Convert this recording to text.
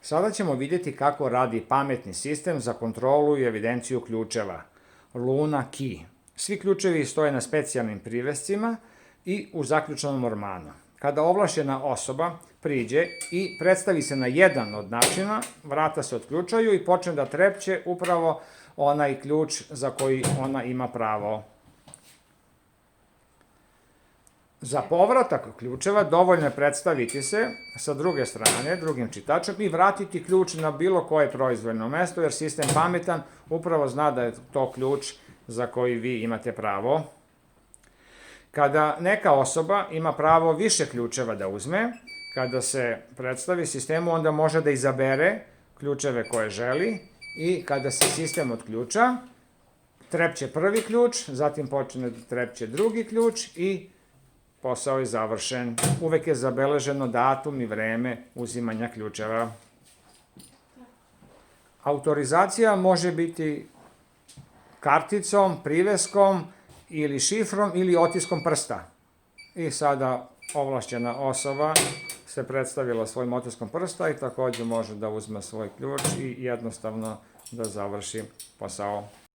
Sada ćemo vidjeti kako radi pametni sistem za kontrolu i evidenciju ključeva, Luna Key. Svi ključevi stoje na specijalnim privescima i u zaključanom ormanu. Kada ovlašćena osoba priđe i predstavi se na jedan od načina, vrata se otključaju i počne da trepće upravo onaj ključ za koji ona ima pravo. Za povratak ključeva dovoljno je predstaviti se sa druge strane, drugim čitačem i vratiti ključ na bilo koje proizvoljno mesto, jer sistem pametan upravo zna da je to ključ za koji vi imate pravo. Kada neka osoba ima pravo više ključeva da uzme, kada se predstavi sistemu, onda može da izabere ključeve koje želi i kada se sistem otključa, trepće prvi ključ, zatim počne da trepće drugi ključ i posao je završen. Uvek je zabeleženo datum i vreme uzimanja ključeva. Autorizacija može biti karticom, priveskom ili šifrom ili otiskom prsta. I sada ovlašćena osoba se predstavila svojim otiskom prsta i takođe može da uzme svoj ključ i jednostavno da završi posao.